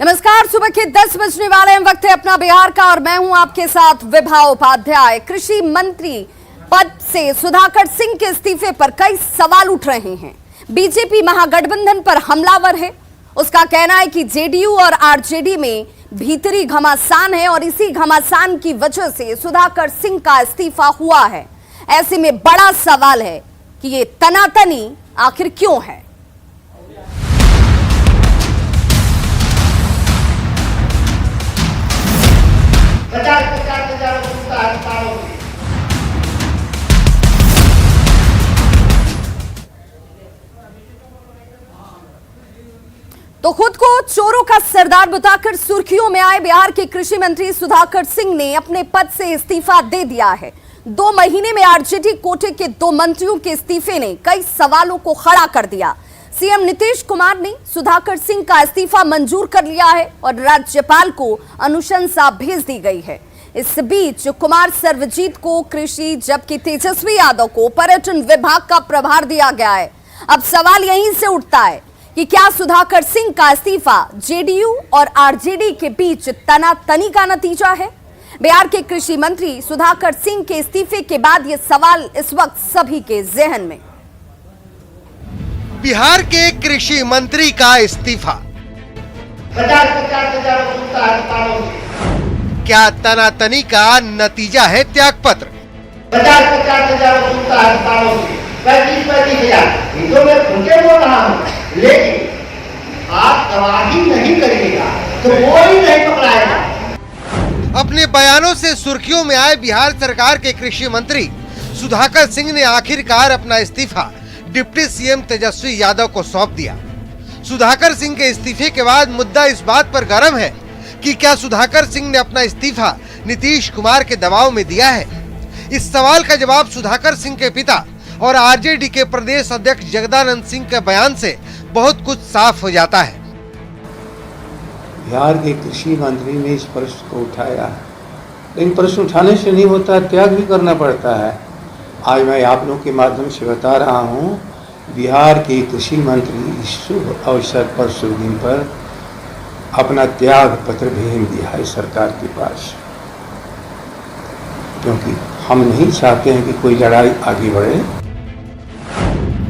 नमस्कार, सुबह के 10 बजने वाले हैं। वक्त है अपना बिहार का और मैं हूं आपके साथ विभा उपाध्याय। कृषि मंत्री पद से सुधाकर सिंह के इस्तीफे पर कई सवाल उठ रहे हैं। बीजेपी महागठबंधन पर हमलावर है। उसका कहना है कि जेडीयू और आरजेडी में भीतरी घमासान है और इसी घमासान की वजह से सुधाकर सिंह का इस्तीफा हुआ है। ऐसे में बड़ा सवाल है कि ये तनातनी आखिर क्यों है। तो खुद को चोरों का सरदार बताकर सुर्खियों में आए बिहार के कृषि मंत्री सुधाकर सिंह ने अपने पद से इस्तीफा दे दिया है। 2 महीने में आरजेडी कोटे के 2 मंत्रियों के इस्तीफे ने कई सवालों को खड़ा कर दिया। सीएम नीतीश कुमार ने सुधाकर सिंह का इस्तीफा मंजूर कर लिया है और राज्यपाल को अनुशंसा भेज दी गई है। इस बीच कुमार सर्वजीत को कृषि जबकि तेजस्वी यादव को पर्यटन विभाग का प्रभार दिया गया है। अब सवाल यहीं से उठता है कि क्या सुधाकर सिंह का इस्तीफा जेडीयू और आरजेडी के बीच तनातनी का नतीजा है। बिहार के कृषि मंत्री सुधाकर सिंह के इस्तीफे के बाद यह सवाल इस वक्त सभी के जहन में। बिहार के कृषि मंत्री का इस्तीफा, क्या तनातनी का नतीजा है त्यागपत्र। 50,000 मैं खुलके बोल रहा हूँ, लेकिन आप गवाही नहीं करिएगा तो कोई नहीं पकड़ाएगा। अपने बयानों से सुर्खियों में आए बिहार सरकार के कृषि मंत्री सुधाकर सिंह ने आखिरकार अपना इस्तीफा डिप्टी सीएम तेजस्वी यादव को सौंप दिया। सुधाकर सिंह के इस्तीफे के बाद मुद्दा इस बात पर गर्म है कि क्या सुधाकर सिंह ने अपना इस्तीफा नीतीश कुमार के दबाव में दिया है। इस सवाल का जवाब सुधाकर सिंह के पिता और आरजेडी के प्रदेश अध्यक्ष जगदानंद सिंह के बयान से बहुत कुछ साफ हो जाता है। बिहार के कृषि मंत्री ने इस प्रश्न को उठाया है, लेकिन प्रश्न उठाने से नहीं होता, त्याग भी करना पड़ता है। आज मैं आप लोगों के माध्यम से बता रहा हूँ, बिहार के कृषि मंत्री इस शुभ अवसर पर शुभ दिन पर अपना त्याग पत्र भेज दिया है सरकार के पास, क्योंकि हम नहीं चाहते हैं कि कोई लड़ाई आगे बढ़े।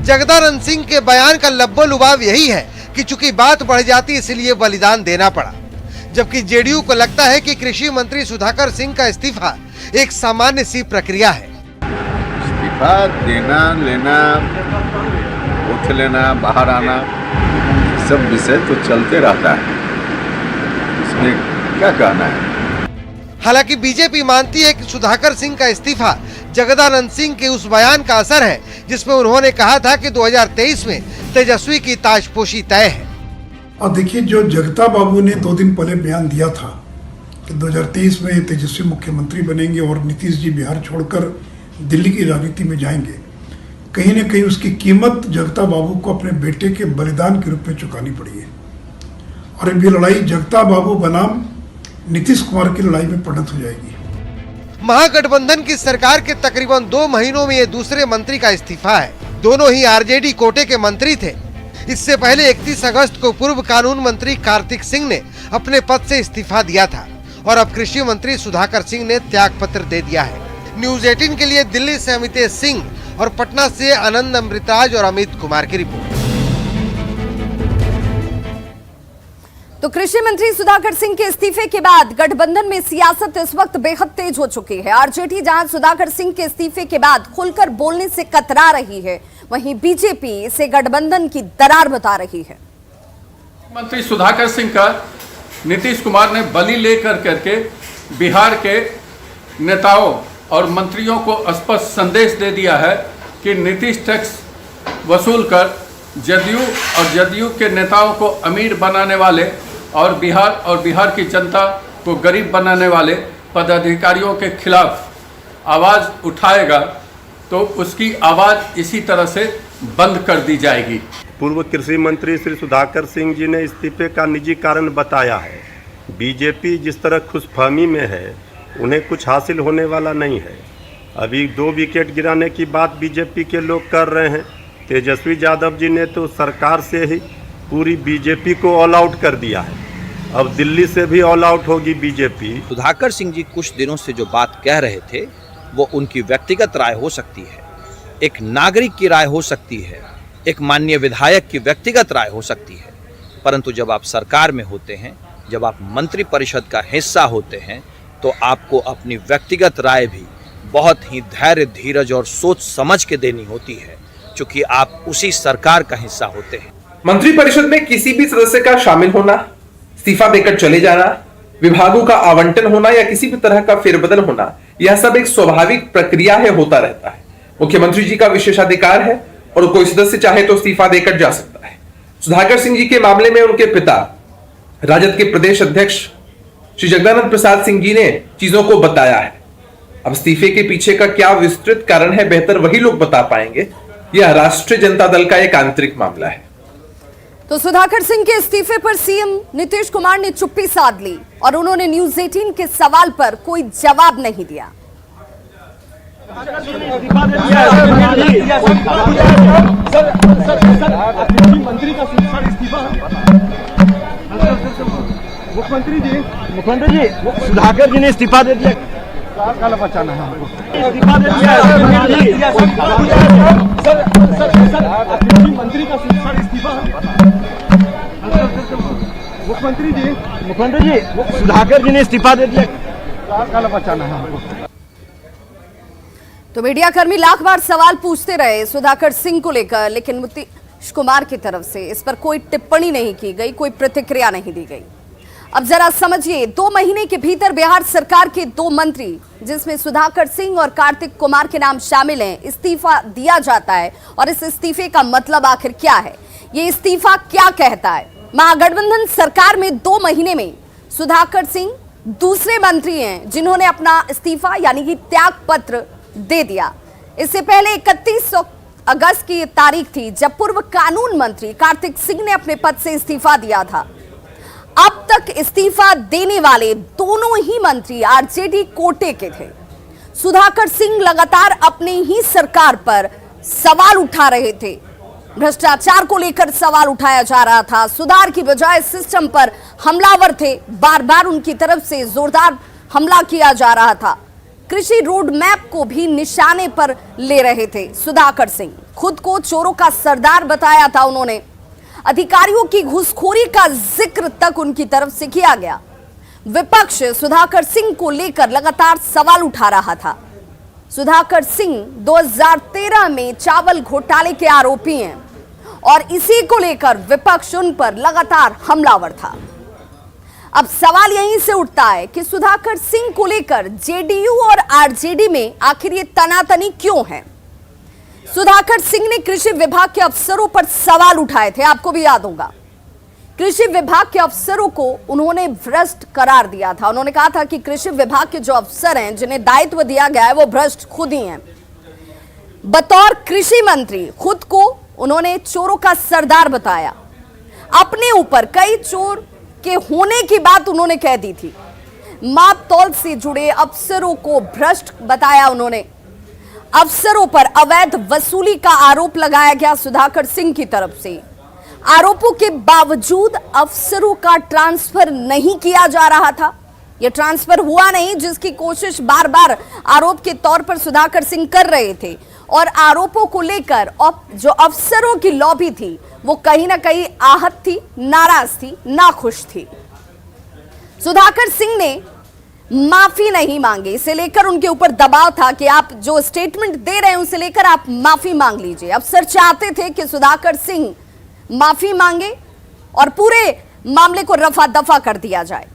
जगदानंद सिंह के बयान का लब्बो-लुबाब यही है कि चूंकि बात बढ़ जाती इसलिए बलिदान देना पड़ा, जबकि जेडीयू को लगता है कि कृषि मंत्री सुधाकर सिंह का इस्तीफा एक सामान्य सी प्रक्रिया है। इस्तीफा देना, लेना, उठ लेना, बाहर आना, सब विषय तो चलते रहता है, इसमें क्या कहना है। हालांकि बीजेपी मानती है कि सुधाकर सिंह का इस्तीफा जगदानंद सिंह के उस बयान का असर है जिसमें उन्होंने कहा था कि 2023 में तेजस्वी की ताजपोशी तय है। और देखिए, जो जगता बाबू ने 2 दिन पहले बयान दिया था कि 2023 में तेजस्वी मुख्यमंत्री बनेंगे और नीतीश जी बिहार छोड़कर दिल्ली की राजनीति में जाएंगे, कहीं न कहीं उसकी कीमत जगता बाबू को अपने बेटे के बलिदान के रूप में चुकानी पड़ी है। और ये लड़ाई जगता बाबू बनाम नीतीश कुमार की लड़ाई में परिणत हो जाएगी। महागठबंधन की सरकार के तकरीबन 2 महीनों में ये दूसरे मंत्री का इस्तीफा है। दोनों ही आरजेडी कोटे के मंत्री थे। इससे पहले 31 अगस्त को पूर्व कानून मंत्री कार्तिक सिंह ने अपने पद से इस्तीफा दिया था और अब कृषि मंत्री सुधाकर सिंह ने त्याग पत्र दे दिया है। न्यूज 18 के लिए दिल्ली से अमितेश सिंह और पटना से आनंद अमृतराज और अमित कुमार की रिपोर्ट। तो कृषि मंत्री सुधाकर सिंह के इस्तीफे के बाद गठबंधन में सियासत इस वक्त बेहद तेज हो चुकी है। आरजेडी जहां सुधाकर सिंह के इस्तीफे के बाद खुलकर बोलने से कतरा रही है, वहीं बीजेपी इसे गठबंधन की दरार बता रही है। मंत्री सुधाकर सिंह का नीतीश कुमार ने बलि लेकर करके बिहार के नेताओं और मंत्रियों को स्पष्ट संदेश दे दिया है कि नीतीश टैक्स वसूल कर जदयू के नेताओं को अमीर बनाने वाले और बिहार की जनता को गरीब बनाने वाले पदाधिकारियों के खिलाफ आवाज़ उठाएगा तो उसकी आवाज़ इसी तरह से बंद कर दी जाएगी। पूर्व कृषि मंत्री श्री सुधाकर सिंह जी ने इस्तीफे का निजी कारण बताया है। बीजेपी जिस तरह खुशफहमी में है, उन्हें कुछ हासिल होने वाला नहीं है। अभी 2 विकेट गिराने की बात बीजेपी के लोग कर रहे हैं। तेजस्वी यादव जी ने तो सरकार से ही पूरी बीजेपी को ऑल आउट कर दिया है। अब दिल्ली से भी ऑल आउट होगी बीजेपी। सुधाकर सिंह जी कुछ दिनों से जो बात कह रहे थे वो उनकी व्यक्तिगत राय हो सकती है, एक नागरिक की राय हो सकती है, एक माननीय विधायक की व्यक्तिगत राय हो सकती है, परंतु जब आप सरकार में होते हैं, जब आप मंत्री परिषद का हिस्सा होते हैं, तो आपको अपनी व्यक्तिगत राय भी बहुत ही धैर्य, धीरज और सोच समझ के देनी होती है, क्योंकि आप उसी सरकार का हिस्सा होते हैं। मंत्री परिषद में किसी भी सदस्य का शामिल होना, इस्तीफा देकर चले जाना, विभागों का आवंटन होना या किसी भी तरह का फेरबदल होना, यह सब एक स्वाभाविक प्रक्रिया है, होता रहता है। मुख्यमंत्री जी का विशेषाधिकार है और कोई सदस्य चाहे तो इस्तीफा देकर जा सकता है। सुधाकर सिंह जी के मामले में उनके पिता राजद के प्रदेश अध्यक्ष श्री जगदानंद प्रसाद सिंह जी ने चीजों को बताया है। अब इस्तीफे के पीछे का क्या विस्तृत कारण है, बेहतर वही लोग बता पाएंगे। यह राष्ट्रीय जनता दल का एक आंतरिक मामला है। तो सुधाकर सिंह के इस्तीफे पर सीएम नीतीश कुमार ने चुप्पी साध ली और उन्होंने न्यूज 18 के सवाल पर कोई जवाब नहीं दिया। मुख्यमंत्री जी सुधाकर जी ने इस्तीफा दे दिया, कल बचाना है इस्तीफा दे दिया। मंत्री का इस्तीफा, मुख्यमंत्री जी सुधाकर जी ने इस्तीफा दे दिया, कल बचाना है। तो मीडिया कर्मी लाख बार सवाल पूछते रहे सुधाकर सिंह को लेकर, लेकिन नीतीश कुमार की तरफ से इस पर कोई टिप्पणी नहीं की गई, कोई प्रतिक्रिया नहीं दी गई। अब जरा समझिए, 2 महीने के भीतर बिहार सरकार के 2 मंत्री, जिसमें सुधाकर सिंह और कार्तिक कुमार के नाम शामिल हैं, इस्तीफा दिया जाता है। और इस इस्तीफे का मतलब आखिर क्या है, ये इस्तीफा क्या कहता है? महागठबंधन सरकार में 2 महीने में सुधाकर सिंह दूसरे मंत्री हैं जिन्होंने अपना इस्तीफा यानी कि त्याग पत्र दे दिया। इससे पहले 31 अगस्त की तारीख थी जब पूर्व कानून मंत्री कार्तिक सिंह ने अपने पद से इस्तीफा दिया था। अब तक इस्तीफा देने वाले दोनों ही मंत्री आरजेडी कोटे के थे। सुधाकर सिंह लगातार अपनी ही सरकार पर सवाल उठा रहे थे। भ्रष्टाचार को लेकर सवाल उठाया जा रहा था, सुधार की बजाय सिस्टम पर हमलावर थे, बार बार उनकी तरफ से जोरदार हमला किया जा रहा था। कृषि रोड मैप को भी निशाने पर ले रहे थे सुधाकर सिंह। खुद को चोरों का सरदार बताया था उन्होंने। अधिकारियों की घूसखोरी का जिक्र तक उनकी तरफ से किया गया। विपक्ष सुधाकर सिंह को लेकर लगातार सवाल उठा रहा था। सुधाकर सिंह 2013 में चावल घोटाले के आरोपी हैं और इसी को लेकर विपक्ष उन पर लगातार हमलावर था। अब सवाल यहीं से उठता है कि सुधाकर सिंह को लेकर जेडीयू और आरजेडी में आखिर ये तनातनी क्यों है? सुधाकर सिंह ने कृषि विभाग के अफसरों पर सवाल उठाए थे, आपको भी याद होगा। कृषि विभाग के अफसरों को उन्होंने भ्रष्ट करार दिया था। उन्होंने कहा था कि कृषि विभाग के जो अफसर हैं जिन्हें दायित्व दिया गया है वो भ्रष्ट खुद ही हैं। बतौर कृषि मंत्री खुद को उन्होंने चोरों का सरदार बताया। अपने ऊपर कई चोर के होने की बात उन्होंने कह दी थी। माप तौल से जुड़े अफसरों को भ्रष्ट बताया उन्होंने। अफसरों पर अवैध वसूली का आरोप लगाया गया सुधाकर सिंह की तरफ से। आरोपों के बावजूद अफसरों का ट्रांसफर नहीं किया जा रहा था। यह ट्रांसफर हुआ नहीं, जिसकी कोशिश बार बार आरोप के तौर पर सुधाकर सिंह कर रहे थे। और आरोपों को लेकर जो अफसरों की लॉबी थी वो कहीं ना कहीं आहत थी, नाराज थी, नाखुश थी। सुधाकर सिंह ने माफी नहीं मांगी, इसे लेकर उनके ऊपर दबाव था कि आप जो स्टेटमेंट दे रहे हैं उसे लेकर आप माफी मांग लीजिए। अफसर चाहते थे कि सुधाकर सिंह माफी मांगे और पूरे मामले को रफा दफा कर दिया जाए,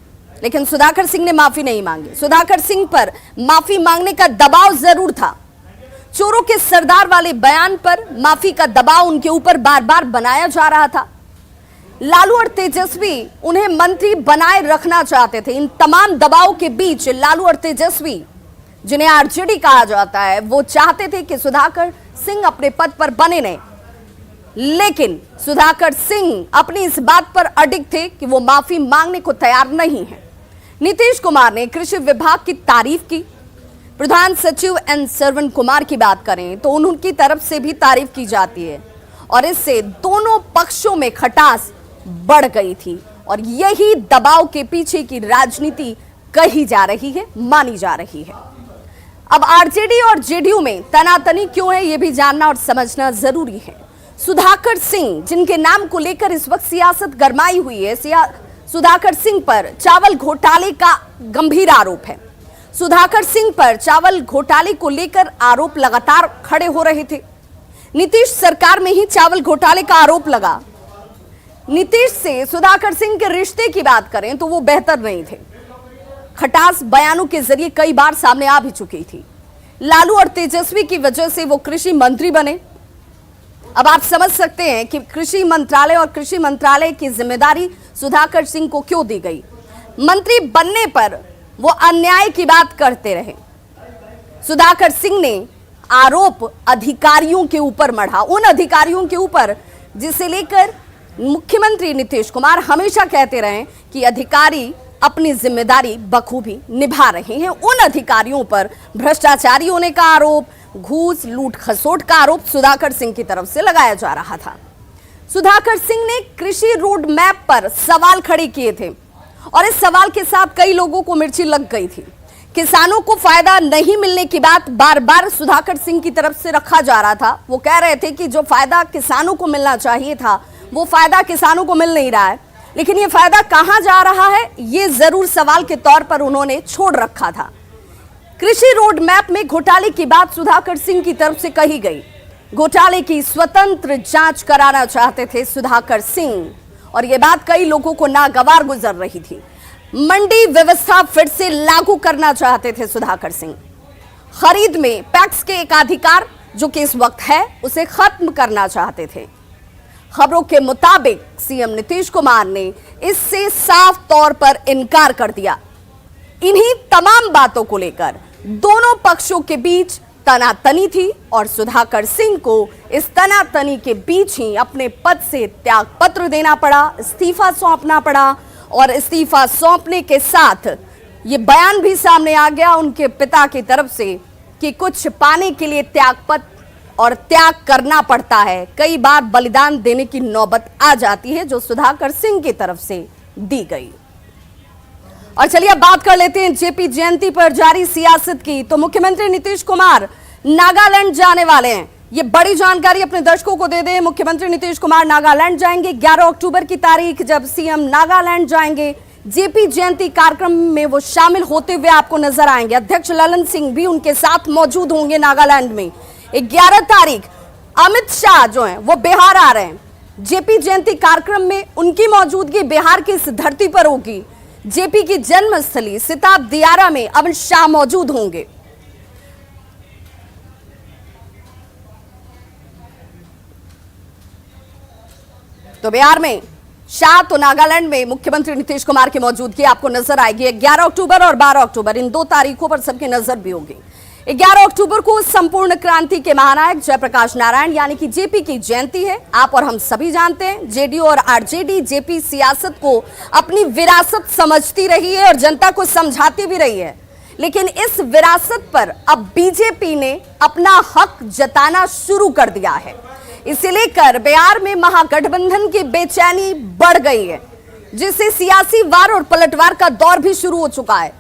लेकिन सुधाकर सिंह ने माफी नहीं मांगी। सुधाकर सिंह पर माफी मांगने का दबाव जरूर था। चोरों के सरदार वाले बयान पर माफी का दबाव उनके ऊपर बार बार बनाया जा रहा था। लालू और तेजस्वी उन्हें मंत्री बनाए रखना चाहते थे। इन तमाम दबाव के बीच लालू और तेजस्वी, जिन्हें आरजेडी कहा जाता है, वो चाहते थे कि सुधाकर सिंह अपने पद पर बने नहीं, लेकिन सुधाकर सिंह अपनी इस बात पर अडिग थे कि वो माफी मांगने को तैयार नहीं है। नीतीश कुमार ने कृषि विभाग की तारीफ की। प्रधान सचिव एन सरवण कुमार की बात करें तो उनकी तरफ से भी तारीफ की जाती है और इससे दोनों पक्षों में खटास बढ़ गई थी। और यही दबाव के पीछे की राजनीति कही जा रही है, मानी जा रही है। अब आरजेडी और जेडीयू में तनातनी क्यों है, यह भी जानना और समझना जरूरी है। सुधाकर सिंह, जिनके नाम को लेकर इस वक्त सियासत गरमाई हुई है, सुधाकर सिंह पर चावल घोटाले का गंभीर आरोप है। सुधाकर सिंह पर चावल घोटाले को लेकर आरोप लगातार खड़े हो रहे थे। नीतीश सरकार में ही चावल घोटाले का आरोप लगा। नीतीश से सुधाकर सिंह के रिश्ते की बात करें तो वो बेहतर नहीं थे। खटास बयानों के जरिए कई बार सामने आ भी चुकी थी। लालू और तेजस्वी की वजह से वो कृषि मंत्री बने। अब आप समझ सकते हैं कि कृषि मंत्रालय और कृषि मंत्रालय की जिम्मेदारी सुधाकर सिंह को क्यों दी गई। मंत्री बनने पर वो अन्याय की बात करते रहे। सुधाकर सिंह ने आरोप अधिकारियों के ऊपर मढ़ा, उन अधिकारियों के ऊपर जिसे लेकर मुख्यमंत्री नीतीश कुमार हमेशा कहते रहे कि अधिकारी अपनी जिम्मेदारी बखूबी निभा रहे हैं। उन अधिकारियों पर भ्रष्टाचारी होने का आरोप, घूस लूट खसोट का आरोप सुधाकर सिंह की तरफ से लगाया जा रहा था। सुधाकर सिंह ने कृषि रोड मैप पर सवाल खड़े किए थे और इस सवाल के साथ कई लोगों को मिर्ची लग गई थी। किसानों को फायदा नहीं मिलने की बात बार बार सुधाकर सिंह की तरफ से रखा जा रहा था। वो कह रहे थे कि जो फायदा किसानों को मिलना चाहिए था वो फायदा किसानों को मिल नहीं रहा है, लेकिन ये फायदा कहां जा रहा है ये जरूर सवाल के तौर पर उन्होंने छोड़ रखा था। कृषि रोड मैप में घोटाले की बात सुधाकर सिंह की तरफ से कही गई। घोटाले की स्वतंत्र जांच कराना चाहते थे सुधाकर सिंह और यह बात कई लोगों को नागवार गुजर रही थी। मंडी व्यवस्था फिर से लागू करना चाहते थे सुधाकर सिंह। खरीद में पैक्स के एकाधिकार जो कि इस वक्त है उसे खत्म करना चाहते थे। खबरों के मुताबिक सीएम नीतीश कुमार ने इससे साफ तौर पर इनकार कर दिया। इन्हीं तमाम बातों को लेकर दोनों पक्षों के बीच तनातनी थी और सुधाकर सिंह को इस तनातनी के बीच ही अपने पद से त्यागपत्र देना पड़ा, इस्तीफा सौंपना पड़ा और इस्तीफा सौंपने के साथ ये बयान भी सामने आ गया उनके पिता की तरफ से कि कुछ पाने के लिए त्यागपत्र और त्याग करना पड़ता है। कई बार बलिदान देने की नौबत आ जाती है जो सुधाकर सिंह की तरफ से दी गई। और चलिए अब बात कर लेते हैं जेपी जयंती पर जारी सियासत की। तो मुख्यमंत्री नीतीश कुमार नागालैंड जाने वाले हैं। ये बड़ी जानकारी अपने दर्शकों को दे दें। मुख्यमंत्री नीतीश कुमार नागालैंड जाएंगे। 11 अक्टूबर की तारीख जब सीएम नागालैंड जाएंगे, जेपी जयंती कार्यक्रम में वो शामिल होते हुए आपको नजर आएंगे। अध्यक्ष ललन सिंह भी उनके साथ मौजूद होंगे नागालैंड में। 11 तारीख अमित शाह जो हैं वो बिहार आ रहे हैं। जेपी जयंती कार्यक्रम में उनकी मौजूदगी बिहार की इस धरती पर होगी। जेपी की जन्मस्थली सिताब दियारा में अमित शाह मौजूद होंगे। तो बिहार में शाह तो नागालैंड में मुख्यमंत्री नीतीश कुमार की मौजूदगी आपको नजर आएगी। 11 अक्टूबर और 12 अक्टूबर इन 2 तारीखों पर सबकी नजर भी होगी। 11 अक्टूबर को संपूर्ण क्रांति के महानायक जयप्रकाश नारायण यानी कि जेपी की जयंती है। आप और हम सभी जानते हैं जेडीयू और आरजेडी जेपी सियासत को अपनी विरासत समझती रही है और जनता को समझाती भी रही है, लेकिन इस विरासत पर अब बीजेपी ने अपना हक जताना शुरू कर दिया है। इसे लेकर बिहार में महागठबंधन की बेचैनी बढ़ गई है, जिससे सियासी वार और पलटवार का दौर भी शुरू हो चुका है।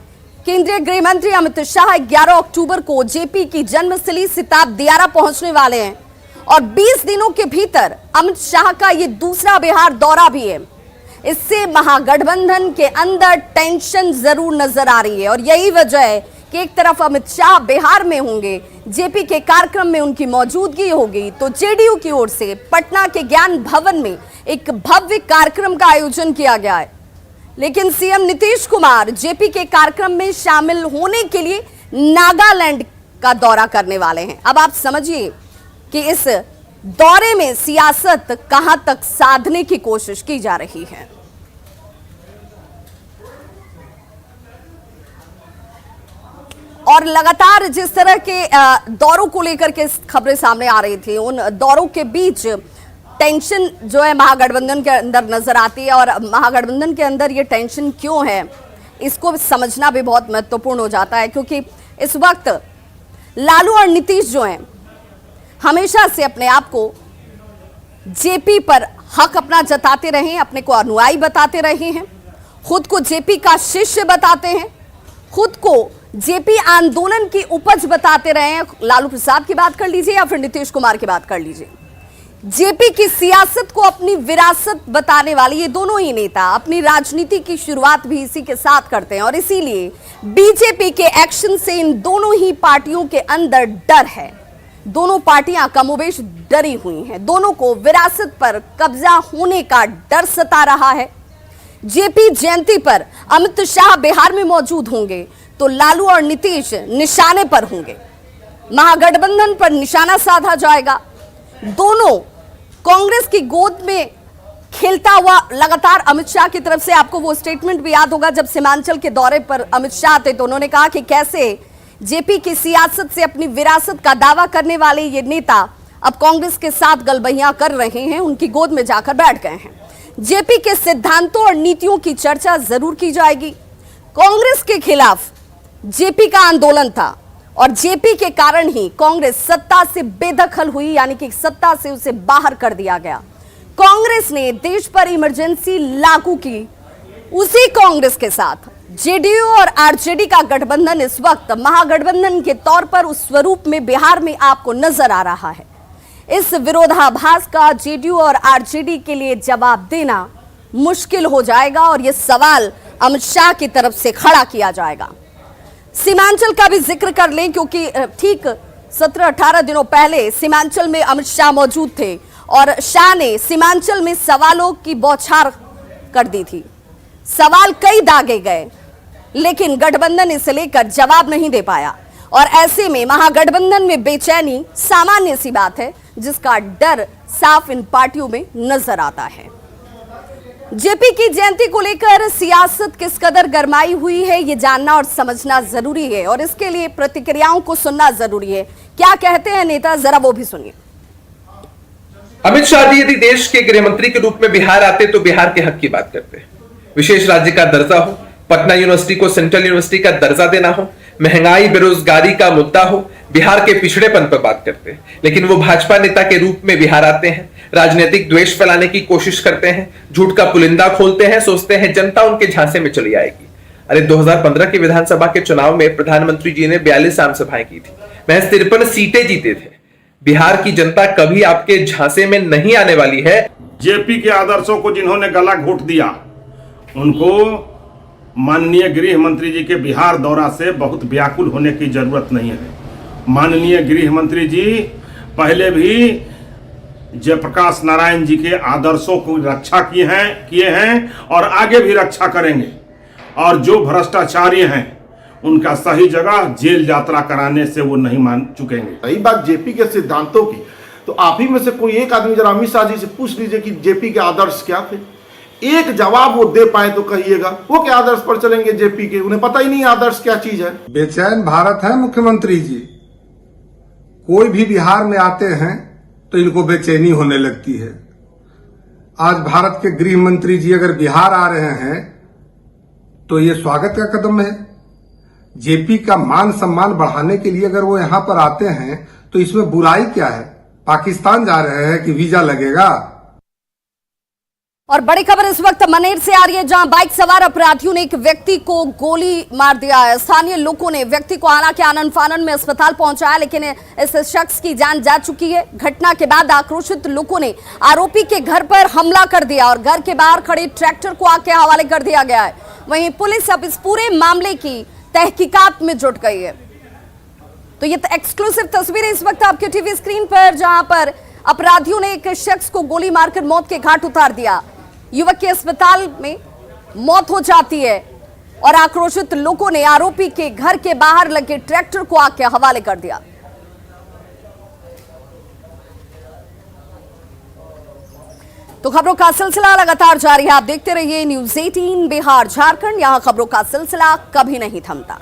केंद्रीय गृह मंत्री अमित शाह 11 अक्टूबर को जेपी की जन्मस्थली सिताब दियारा पहुंचने वाले हैं और 20 दिनों के भीतर अमित शाह का ये दूसरा बिहार दौरा भी है। इससे महागठबंधन के अंदर टेंशन जरूर नजर आ रही है और यही वजह है कि एक तरफ अमित शाह बिहार में होंगे, जेपी के कार्यक्रम में उनकी मौजूदगी होगी, तो जेडीयू की ओर से पटना के ज्ञान भवन में एक भव्य कार्यक्रम का आयोजन किया गया है। लेकिन सीएम नीतीश कुमार जेपी के कार्यक्रम में शामिल होने के लिए नागालैंड का दौरा करने वाले हैं। अब आप समझिए कि इस दौरे में सियासत कहां तक साधने की कोशिश की जा रही है। और लगातार जिस तरह के दौरों को लेकर के खबरें सामने आ रही थी, उन दौरों के बीच टेंशन जो है महागठबंधन के अंदर नजर आती है और महागठबंधन के अंदर ये टेंशन क्यों है इसको समझना भी बहुत महत्वपूर्ण हो जाता है, क्योंकि इस वक्त लालू और नीतीश जो हैं हमेशा से अपने आप को जेपी पर हक अपना जताते रहे हैं, अपने को अनुयायी बताते रहे हैं, खुद को जेपी का शिष्य बताते हैं, खुद को जेपी आंदोलन की उपज बताते रहे हैं। लालू प्रसाद की बात कर लीजिए या फिर नीतीश कुमार की बात कर लीजिए, जेपी की सियासत को अपनी विरासत बताने वाले ये दोनों ही नेता अपनी राजनीति की शुरुआत भी इसी के साथ करते हैं और इसीलिए बीजेपी के एक्शन से इन दोनों ही पार्टियों के अंदर डर है। दोनों पार्टियां कमोबेश डरी हुई हैं, दोनों को विरासत पर कब्जा होने का डर सता रहा है। जेपी जयंती पर अमित शाह बिहार में मौजूद होंगे तो लालू और नीतीश निशाने पर होंगे, महागठबंधन पर निशाना साधा जाएगा। दोनों कांग्रेस की गोद में खेलता हुआ लगातार अमित शाह की तरफ से, आपको वो स्टेटमेंट भी याद होगा जब सीमांचल के दौरे पर अमित शाह थे तो उन्होंने कहा कि कैसे जेपी की सियासत से अपनी विरासत का दावा करने वाले ये नेता अब कांग्रेस के साथ गलबहियां कर रहे हैं, उनकी गोद में जाकर बैठ गए हैं। जेपी के सिद्धांतों और नीतियों की चर्चा जरूर की जाएगी। कांग्रेस के खिलाफ जेपी का आंदोलन था और जेपी के कारण ही कांग्रेस सत्ता से बेदखल हुई, यानी कि सत्ता से उसे बाहर कर दिया गया। कांग्रेस ने देश पर इमरजेंसी लागू की। उसी कांग्रेस के साथ जेडीयू और आरजेडी का गठबंधन इस वक्त महागठबंधन के तौर पर उस स्वरूप में बिहार में आपको नजर आ रहा है। इस विरोधाभास का जेडीयू और आरजेडी के लिए जवाब देना मुश्किल हो जाएगा और यह सवाल अमित शाह की तरफ से खड़ा किया जाएगा। सीमांचल का भी जिक्र कर लें क्योंकि ठीक 17-18 दिनों पहले सीमांचल में अमित शाह मौजूद थे और शाह ने सीमांचल में सवालों की बौछार कर दी थी। सवाल कई दागे गए लेकिन गठबंधन इसे लेकर जवाब नहीं दे पाया और ऐसे में महागठबंधन में बेचैनी सामान्य सी बात है, जिसका डर साफ इन पार्टियों में नजर आता है। जेपी की जयंती को लेकर सियासत किस कदर गरमाई हुई है ये जानना और समझना जरूरी है और इसके लिए प्रतिक्रियाओं को सुनना जरूरी है। क्या कहते हैं नेता, जरा वो भी सुनिए। अमित शाह जी यदि देश के गृह मंत्री के रूप में बिहार आते तो बिहार के हक की बात करते, विशेष राज्य का दर्जा हो, पटना यूनिवर्सिटी को सेंट्रल यूनिवर्सिटी का दर्जा देना हो, महंगाई बेरोजगारी का मुद्दा हो, बिहार के पिछड़ेपन पर बात करते। लेकिन वो भाजपा नेता के रूप में बिहार आते हैं, राजनीतिक द्वेष फैलाने की कोशिश करते हैं, झूठ का पुलिंदा खोलते हैं, सोचते हैं जनता उनके झांसे में चली आएगी। अरे 2015 के विधानसभा के चुनाव में प्रधानमंत्री जी ने 42 आम सभाएं की थी, महज 53 सीटें जीते थे। बिहार की जनता कभी आपके झांसे में नहीं आने वाली है। जेपी के आदर्शों को जिन्होंने गला घोट दिया उनको माननीय गृह मंत्री जी के बिहार दौरा से बहुत व्याकुल होने की जरूरत नहीं है। माननीय गृह मंत्री जी पहले भी जयप्रकाश नारायण जी के आदर्शों को रक्षा किए हैं और आगे भी रक्षा करेंगे और जो भ्रष्टाचारी हैं उनका सही जगह जेल यात्रा कराने से वो नहीं मान चुकेंगे। रही बात जेपी के सिद्धांतों की, तो आप ही में से कोई एक आदमी जरा अमित शाह जी से पूछ लीजिए कि जेपी के आदर्श क्या थे। एक जवाब वो दे पाए तो कहिएगा। वो क्या आदर्श पर चलेंगे जेपी के? उन्हें पता ही नहीं आदर्श क्या चीज है। बेचैन भारत है मुख्यमंत्री जी। कोई भी बिहार में आते हैं तो इनको बेचैनी होने लगती है। आज भारत के गृह मंत्री जी अगर बिहार आ रहे हैं तो ये स्वागत का कदम है। जेपी का मान सम्मान बढ़ाने के लिए अगर वो यहां पर आते हैं तो इसमें बुराई क्या है? पाकिस्तान जा रहे हैं कि वीजा लगेगा? और बड़ी खबर इस वक्त मनेर से आ रही है, जहां बाइक सवार अपराधियों ने एक व्यक्ति को गोली मार दिया है। स्थानीय लोगों ने व्यक्ति को हालांकि आनन फानन में अस्पताल पहुंचाया, लेकिन इस शख्स की जान जा चुकी है। घटना के बाद आक्रोशित लोगों ने आरोपी के घर पर हमला कर दिया और घर के बाहर खड़े ट्रैक्टर को आग के हवाले कर दिया गया है। वहीं पुलिस अब इस पूरे मामले की तहकीकात में जुट गई है। तो ये एक्सक्लूसिव तस्वीरें इस वक्त आपके टीवी स्क्रीन पर, जहां पर अपराधियों ने एक शख्स को गोली मारकर मौत के घाट उतार दिया। युवक की अस्पताल में मौत हो जाती है और आक्रोशित लोगों ने आरोपी के घर के बाहर लगे ट्रैक्टर को आग के हवाले कर दिया। तो खबरों का सिलसिला लगातार जारी है। आप देखते रहिए न्यूज़ 18 बिहार झारखंड। यहां खबरों का सिलसिला कभी नहीं थमता।